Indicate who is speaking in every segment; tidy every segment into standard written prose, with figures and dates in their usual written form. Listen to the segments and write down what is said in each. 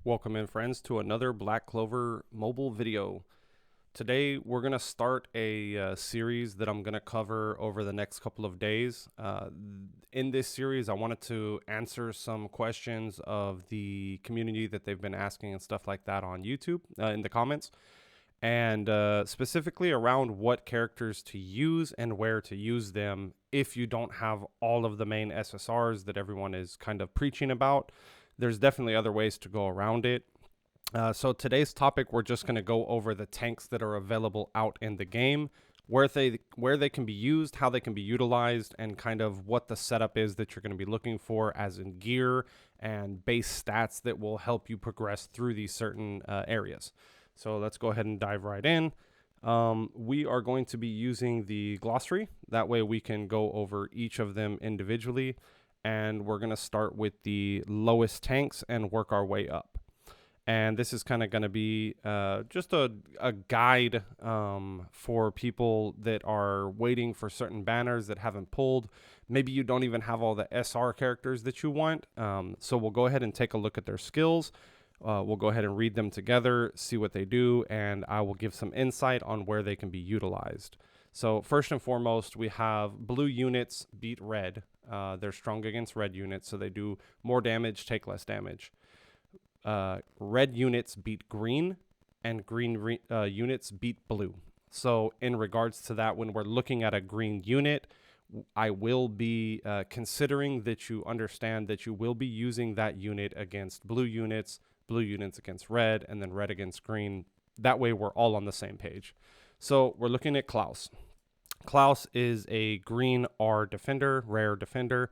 Speaker 1: Welcome in, friends, to another Black Clover mobile video. Today we're going to start a series that I'm going to cover over the next couple of days. In this series, I wanted to answer some questions of the community that they've been asking and stuff like that on YouTube in the comments, and specifically around what characters to use and where to use them if you don't have all of the main SSRs that everyone is kind of preaching about. There's definitely other ways to go around it. So today's topic, we're just going to go over the tanks that are available out in the game, where they can be used, how they can be utilized, and kind of what the setup is that you're going to be looking for as in gear and base stats that will help you progress through these certain areas. So let's go ahead and dive right in. We are going to be using the glossary. That way we can go over each of them individually. And we're going to start with the lowest tanks and work our way up. And this is kind of going to be just a guide for people that are waiting for certain banners that haven't pulled. Maybe you don't even have all the SR characters that you want. So we'll go ahead and take a look at their skills. We'll go ahead and read them together, see what they do, and I will give some insight on where they can be utilized. So first and foremost, we have blue units beat red. They're strong against red units, so they do more damage, take less damage. Red units beat green, and green units beat blue. So in regards to that, when we're looking at a green unit, I will be considering that you understand that you will be using that unit against blue units against red, and then red against green. That way we're all on the same page. So we're looking at Klaus. Klaus is a green R defender, rare defender.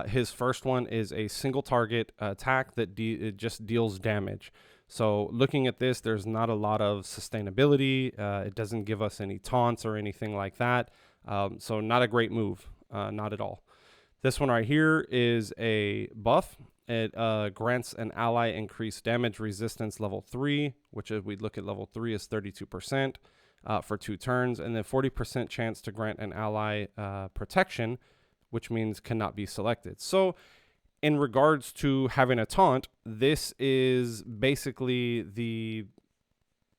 Speaker 1: His first one is a single target attack that it just deals damage. So looking at this, there's not a lot of sustainability. It doesn't give us any taunts or anything like that. So not a great move, not at all. This one right here is a buff. It grants an ally increased damage resistance level 3, which if we look at level 3 is 32%. For 2 turns, and then 40% chance to grant an ally protection, which means cannot be selected. So in regards to having a taunt, this is basically the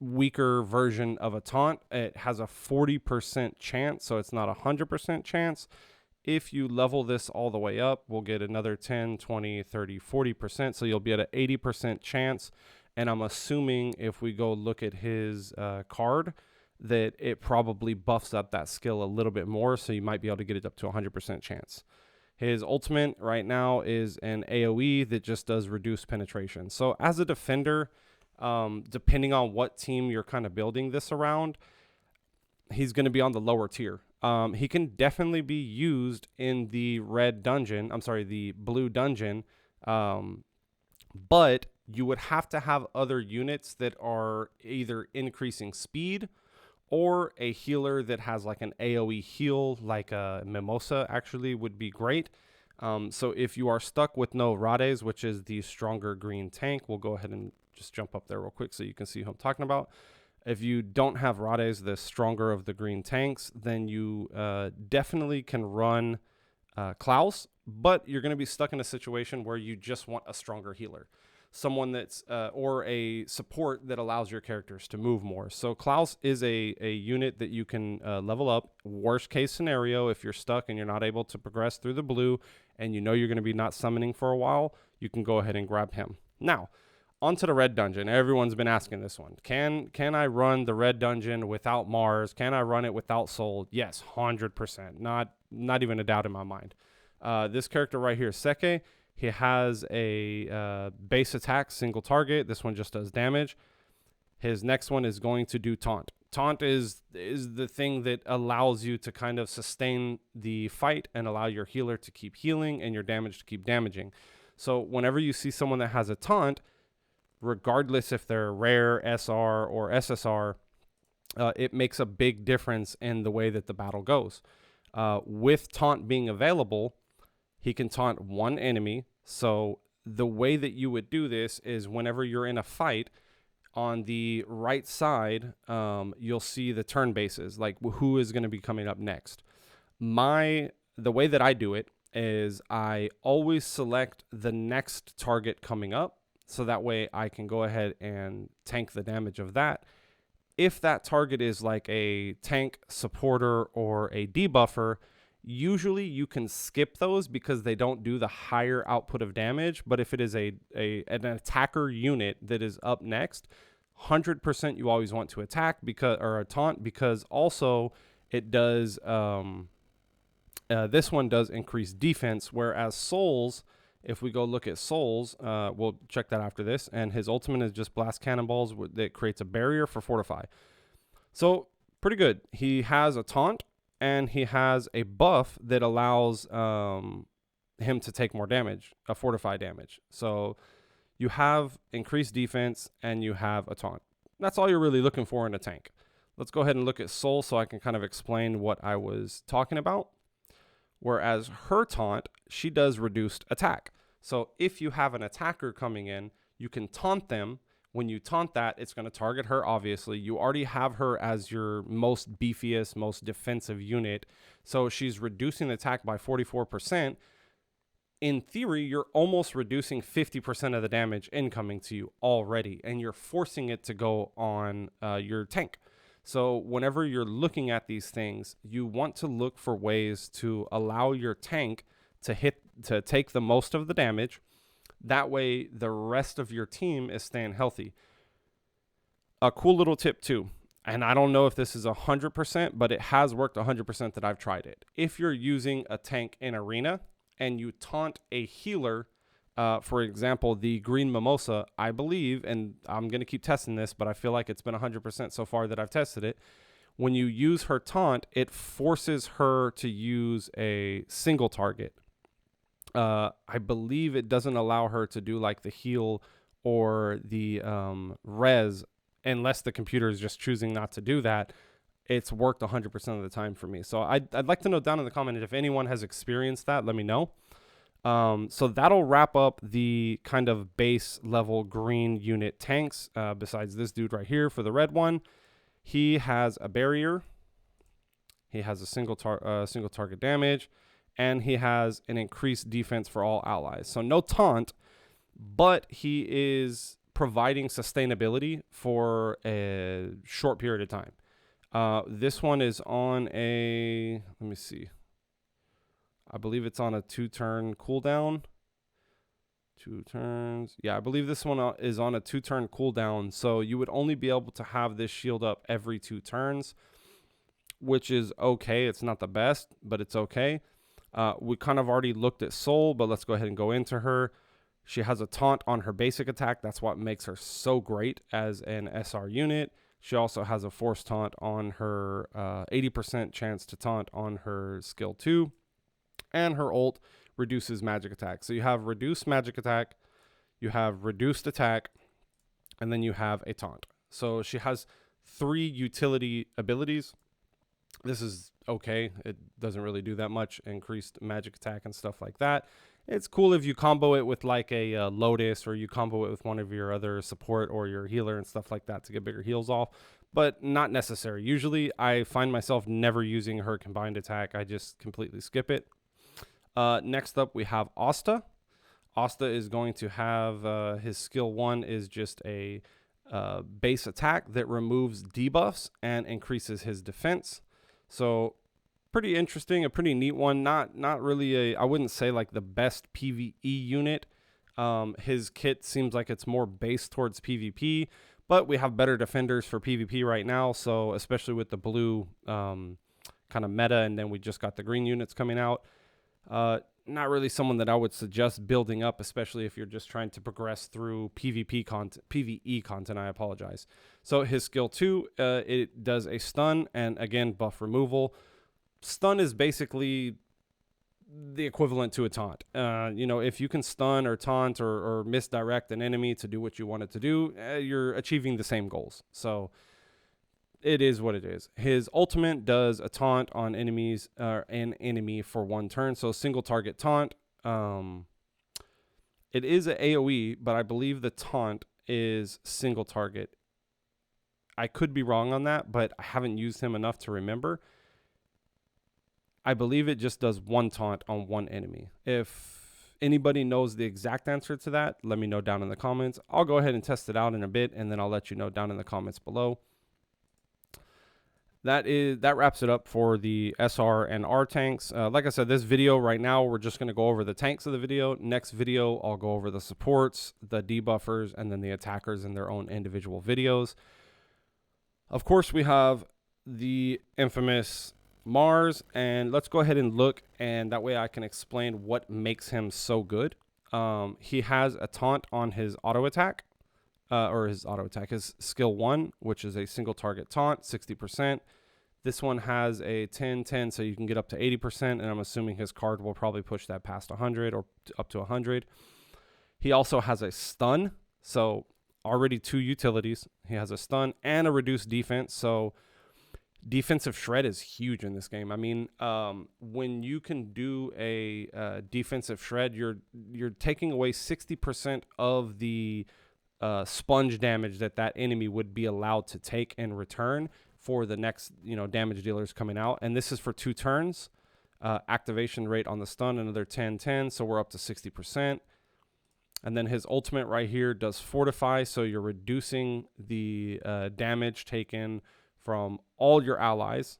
Speaker 1: weaker version of a taunt. It has a 40% chance, so it's not a 100% chance. If you level this all the way up, we'll get another 10, 20, 30, 40%, so you'll be at an 80% chance. And I'm assuming if we go look at his card, that it probably buffs up that skill a little bit more, so you might be able to get it up to 100% chance. His ultimate right now is an AoE that just does reduced penetration. So as a defender, depending on what team you're kind of building this around, he's going to be on the lower tier. He can definitely be used in the the blue dungeon, but you would have to have other units that are either increasing speed or a healer that has like an AoE heal, like a Mimosa actually would be great. So if you are stuck with no Rades, which is the stronger green tank, we'll go ahead and just jump up there real quick so you can see who I'm talking about. If you don't have Rades, the stronger of the green tanks, then you definitely can run Klaus, but you're going to be stuck in a situation where you just want a stronger healer. Someone that's or a support that allows your characters to move more. So Klaus is a unit that you can level up. Worst case scenario, if you're stuck and you're not able to progress through the blue and you know you're going to be not summoning for a while, you can go ahead and grab him. Now, onto the red dungeon. Everyone's been asking this one. Can I run the red dungeon without Mars? Can I run it without Soul? Yes, 100%. Not even a doubt in my mind. This character right here, Sekke, he has a base attack, single target. This one just does damage. His next one is going to do taunt. Taunt is the thing that allows you to kind of sustain the fight and allow your healer to keep healing and your damage to keep damaging. So whenever you see someone that has a taunt, regardless if they're rare, SR, or SSR, it makes a big difference in the way that the battle goes. With taunt being available, he can taunt one enemy. So the way that you would do this is whenever you're in a fight, on the right side, you'll see the turn bases, like who is going to be coming up next. The way that I do it is I always select the next target coming up, So that way I can go ahead and tank the damage of that. If that target is like a tank, supporter, or a debuffer, usually you can skip those because they don't do the higher output of damage. But if it is an attacker unit that is up next, 100% you always want to attack or a taunt, because also it does this one does increase defense, whereas Souls, if we go look at Souls, we'll check that after this, and his ultimate is just blast cannonballs that creates a barrier for fortify. So pretty good. He has a taunt and he has a buff that allows him to take more damage, a fortify damage. So you have increased defense and you have a taunt. That's all you're really looking for in a tank. Let's go ahead and look at Soul so I can kind of explain what I was talking about. Whereas her taunt, she does reduced attack. So if you have an attacker coming in, you can taunt them. When you taunt that, it's going to target her, obviously. You already have her as your most beefiest, most defensive unit. So she's reducing the attack by 44%. In theory, you're almost reducing 50% of the damage incoming to you already, and you're forcing it to go on your tank. So whenever you're looking at these things, you want to look for ways to allow your tank to take the most of the damage. That way, the rest of your team is staying healthy. A cool little tip too, and I don't know if this is 100%, but it has worked 100% that I've tried it. If you're using a tank in arena and you taunt a healer, for example, the green mimosa, I believe, and I'm going to keep testing this, but I feel like it's been 100% so far that I've tested it. When you use her taunt, it forces her to use a single target. I believe it doesn't allow her to do like the heal or the res unless the computer is just choosing not to do that. It's worked 100% of the time for me. So I'd like to know down in the comment if anyone has experienced that. Let me know. So that'll wrap up the kind of base level green unit tanks. Besides this dude right here for the red one, he has a barrier. He has a single target damage, and he has an increased defense for all allies. So no taunt, but he is providing sustainability for a short period of time. This one is on a, let me see. I believe it's on a 2-turn cooldown. 2 turns. Yeah, I believe this one is on a 2-turn cooldown. So you would only be able to have this shield up every 2 turns, which is okay. It's not the best, but it's okay. We kind of already looked at Soul, but let's go ahead and go into her. She has a taunt on her basic attack. That's what makes her so great as an SR unit. She also has a force taunt on her 80% chance to taunt on her skill 2. And her ult reduces magic attack. So you have reduced magic attack, you have reduced attack, and then you have a taunt. So she has 3 utility abilities. This is okay. It doesn't really do that much. Increased magic attack and stuff like that. It's cool if you combo it with like a Lotus, or you combo it with one of your other support or your healer and stuff like that to get bigger heals off, but not necessary. Usually I find myself never using her combined attack. I just completely skip it. Next up, we have Asta. Asta is going to have his skill 1 is just a base attack that removes debuffs and increases his defense. So pretty interesting, a pretty neat one. Not really I wouldn't say like the best PvE unit. His kit seems like it's more based towards PvP, but we have better defenders for PvP right now. So especially with the blue kind of meta, and then we just got the green units coming out. Not really someone that I would suggest building up, especially if you're just trying to progress through PvE content, I apologize. So his skill 2, it does a stun and again, buff removal. Stun is basically the equivalent to a taunt. You know, if you can stun or taunt or misdirect an enemy to do what you want it to do, you're achieving the same goals. So it is what it is. His ultimate does a taunt on enemies, an enemy for 1 turn. So single target taunt. It is an AoE, but I believe the taunt is single target. I could be wrong on that, but I haven't used him enough to remember. I believe it just does 1 taunt on 1 enemy. If anybody knows the exact answer to that, let me know down in the comments. I'll go ahead and test it out in a bit, and then I'll let you know down in the comments below. That wraps it up for the SR and R tanks. Like I said, this video right now, we're just going to go over the tanks of the video. Next video, I'll go over the supports, the debuffers, and then the attackers in their own individual videos. Of course, we have the infamous Mars, and let's go ahead and look, and that way I can explain what makes him so good. He has a taunt on his auto attack, his skill 1, which is a single target taunt, 60%. This one has a 10-10, so you can get up to 80%, and I'm assuming his card will probably push that past 100 or up to 100. He also has a stun, so already 2 utilities. He has a stun and a reduced defense, so defensive shred is huge in this game. I mean, when you can do a defensive shred, you're taking away 60% of the sponge damage that enemy would be allowed to take in return for the next damage dealers coming out. And this is for 2 turns. Activation rate on the stun, another 10-10, so we're up to 60%. And then his ultimate right here does fortify, so you're reducing the damage taken from all your allies,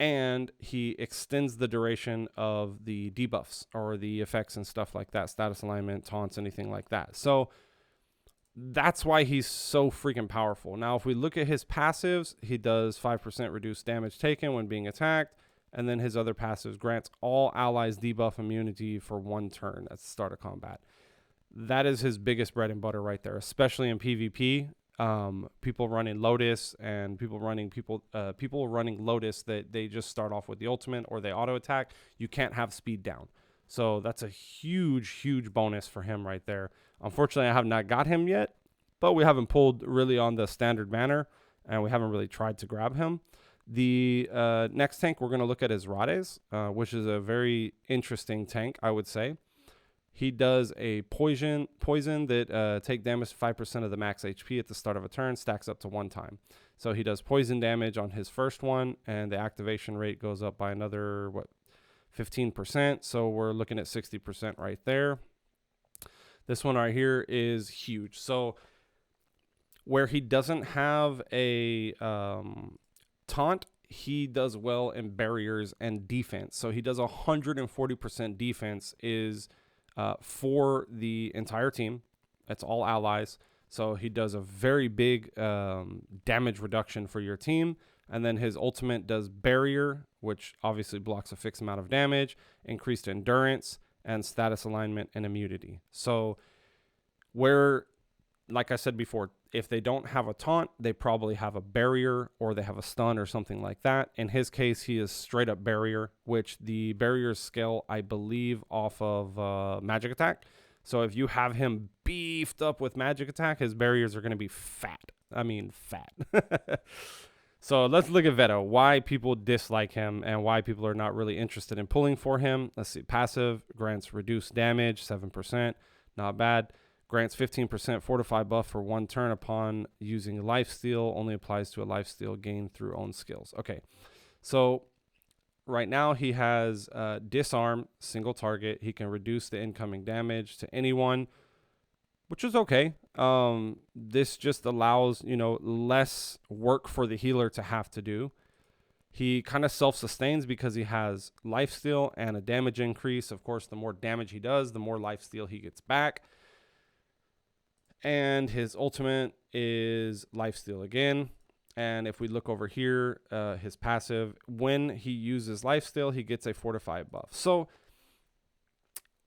Speaker 1: and he extends the duration of the debuffs or the effects and stuff like that, status alignment, taunts, anything like that. So that's why he's so freaking powerful. Now, if we look at his passives, he does 5% reduced damage taken when being attacked, and then his other passives grants all allies debuff immunity for 1 turn at the start of combat. That is his biggest bread and butter right there, especially in PvP. People running Lotus and people running Lotus that they just start off with the ultimate or they auto attack. You can't have speed down. So that's a huge bonus for him right there. Unfortunately, I have not got him yet, but we haven't pulled really on the standard banner, and we haven't really tried to grab him. The next tank we're going to look at is Rades, which is a very interesting tank, I would say. He does a poison that take damage 5% of the max HP at the start of a turn, stacks up to 1 time. So he does poison damage on his first one, and the activation rate goes up by another, 15%. So we're looking at 60% right there. This one right here is huge. So where he doesn't have a taunt, he does well in barriers and defense. So he does 140% defense is for the entire team. That's all allies. So he does a very big damage reduction for your team. And then his ultimate does barrier, which obviously blocks a fixed amount of damage, increased endurance, and status alignment and immunity. So where, like I said before, if they don't have a taunt, they probably have a barrier or they have a stun or something like that. In his case, he is straight up barrier, which the barriers scale, I believe, off of magic attack. So if you have him beefed up with magic attack, his barriers are going to be fat. I mean, fat. So let's look at Vetto, why people dislike him and why people are not really interested in pulling for him. Let's see. Passive grants reduced damage, 7%. Not bad. Grants 15% fortify buff for 1 turn upon using lifesteal. Only applies to a lifesteal gained through own skills. Okay. So right now he has disarm, single target. He can reduce the incoming damage to anyone, which is okay. This just allows, less work for the healer to have to do. He kind of self-sustains because he has lifesteal and a damage increase. Of course, the more damage he does, the more lifesteal he gets back. And his ultimate is lifesteal again. And if we look over here, his passive, when he uses lifesteal, he gets a fortify buff. So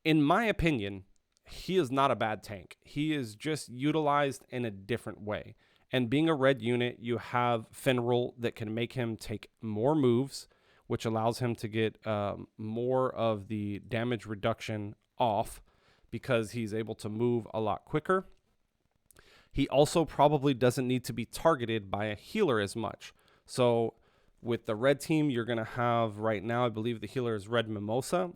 Speaker 1: in my opinion, he is not a bad tank. He is just utilized in a different way. And being a red unit, you have Finral that can make him take more moves, which allows him to get more of the damage reduction off because he's able to move a lot quicker. He also probably doesn't need to be targeted by a healer as much. So with the red team, you're going to have right now, I believe the healer is Red Mimosa.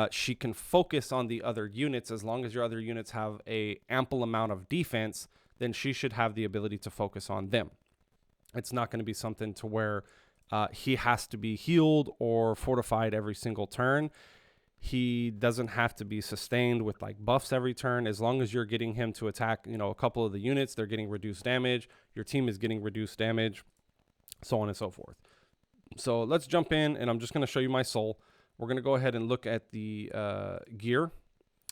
Speaker 1: She can focus on the other units. As long as your other units have a ample amount of defense, then she should have the ability to focus on them. It's not going to be something to where he has to be healed or fortified every single turn. He doesn't have to be sustained with like buffs every turn. As long as you're getting him to attack, you know, a couple of the units, they're getting reduced damage. Your team is getting reduced damage, so on and so forth. So let's jump in, and I'm just going to show you my soul. We're going to go ahead and look at the gear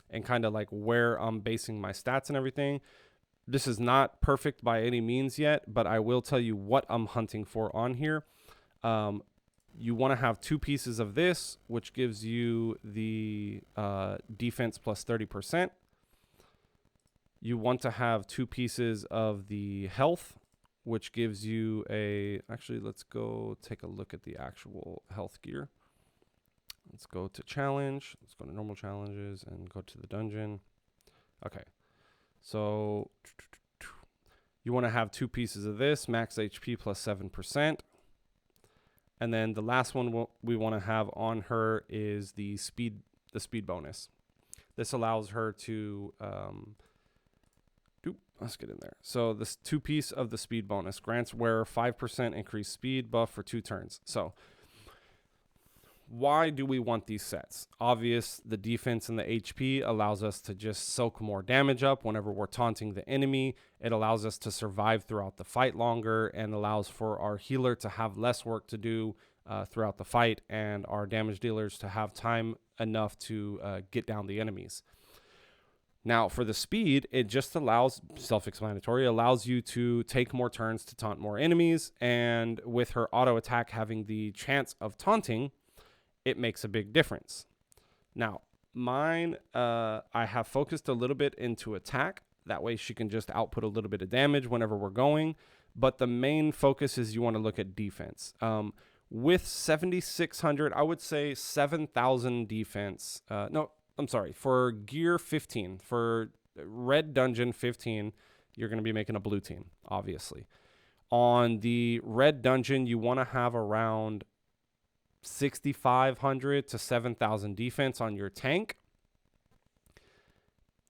Speaker 1: and kind of like where I'm basing my stats and everything. This is not perfect by any means yet, but I will tell you what I'm hunting for on here. You want to have 2 pieces of this, which gives you the defense plus 30%. You want to have 2 pieces of the health, which gives you a... Actually, let's go take a look at the actual health gear. Let's go to challenge. Let's go to normal challenges and go to the dungeon. Okay. So you want to have 2 pieces of this, max HP plus 7%. And then the last one we want to have on her is the speed bonus. This allows her to, let's get in there. So this 2 piece of the speed bonus grants wearer 5% increased speed buff for 2 turns. So why do we want these sets? Obvious, the defense and the HP allows us to just soak more damage up whenever we're taunting the enemy. It allows us to survive throughout the fight longer and allows for our healer to have less work to do throughout the fight and our damage dealers to have time enough to get down the enemies. Now, for the speed, it just allows, self-explanatory, allows you to take more turns to taunt more enemies. And with her auto attack having the chance of taunting, it makes a big difference. Now, mine, I have focused a little bit into attack. That way she can just output a little bit of damage whenever we're going. But the main focus is you want to look at defense. With 7,600, I would say 7,000 defense. No, I'm sorry. For gear 15, for red dungeon 15, you're going to be making a blue team, obviously. On the red dungeon, you want to have around 6,500 to 7,000 defense on your tank.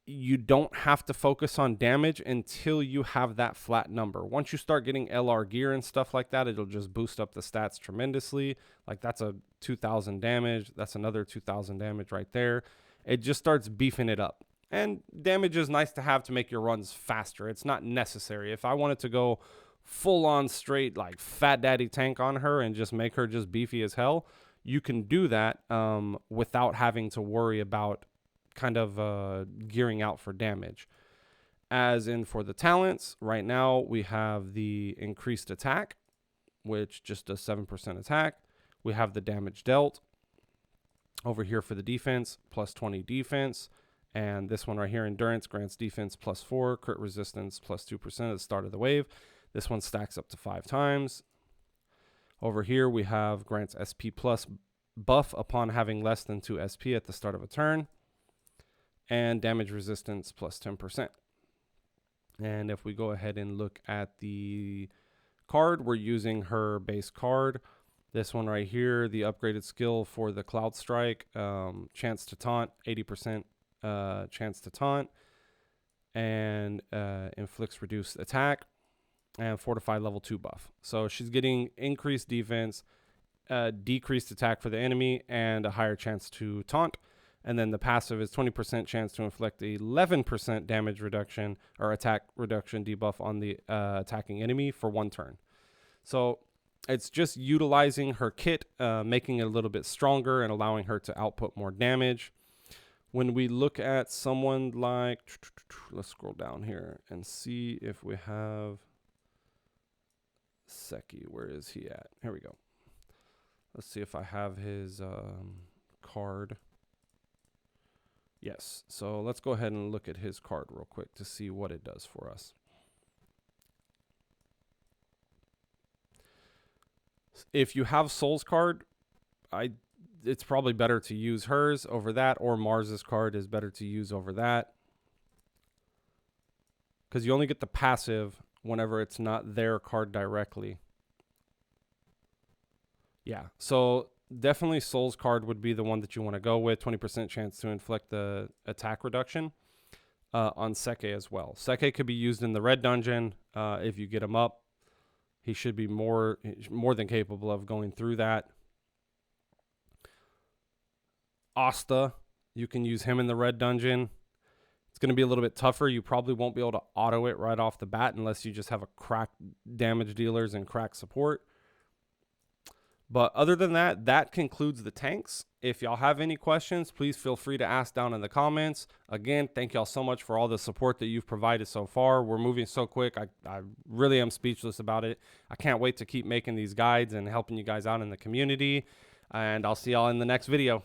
Speaker 1: You don't have to focus on damage until you have that flat number. Once you start getting LR gear and stuff like that, it'll just boost up the stats tremendously. Like that's a 2,000 damage. That's another 2,000 damage right there. It just starts beefing it up. And damage is nice to have to make your runs faster. It's not necessary. If I wanted to go full on straight like fat daddy tank on her and just make her just beefy as hell, you can do that without having to worry about kind of gearing out for damage. As in for the talents, right now we have the increased attack, which just does 7% attack. We have the damage dealt over here for the defense, plus 20 defense. And this one right here, endurance, grants defense plus 4, crit resistance plus 2% at the start of the wave. This one stacks up to 5 times. Over here, we have grants SP plus buff upon having less than 2 SP at the start of a turn. And damage resistance plus 10%. And if we go ahead and look at the card, we're using her base card. This one right here, the upgraded skill for the Cloud Strike, chance to taunt, 80% chance to taunt, and inflicts reduced attack. And fortify level 2 buff. So she's getting increased defense, decreased attack for the enemy, and a higher chance to taunt. And then the passive is 20% chance to inflict 11% damage reduction or attack reduction debuff on the attacking enemy for 1 turn. So it's just utilizing her kit, making it a little bit stronger and allowing her to output more damage. When we look at someone like, let's scroll down here and see if we have Sekke. Where is he at? Here we go. Let's see if I have his card. Yes. So let's go ahead and look at his card real quick to see what it does for us. If you have Soul's card, it's probably better to use hers over that, or Mars's card is better to use over that. Because you only get the passive whenever it's not their card directly. Yeah, so definitely Soul's card would be the one that you want to go with. 20% chance to inflict the attack reduction on Sekke as well. Sekke could be used in the red dungeon if you get him up. He should be more than capable of going through that. Asta, you can use him in the red dungeon. It's going to be a little bit tougher. You probably won't be able to auto it right off the bat unless you just have a crack damage dealers and crack support. But other than that, that concludes the tanks. If y'all have any questions, please feel free to ask down in the comments. Again, thank y'all so much for all the support that you've provided so far. We're moving so quick. I really am speechless about it. I can't wait to keep making these guides and helping you guys out in the community. And I'll see y'all in the next video.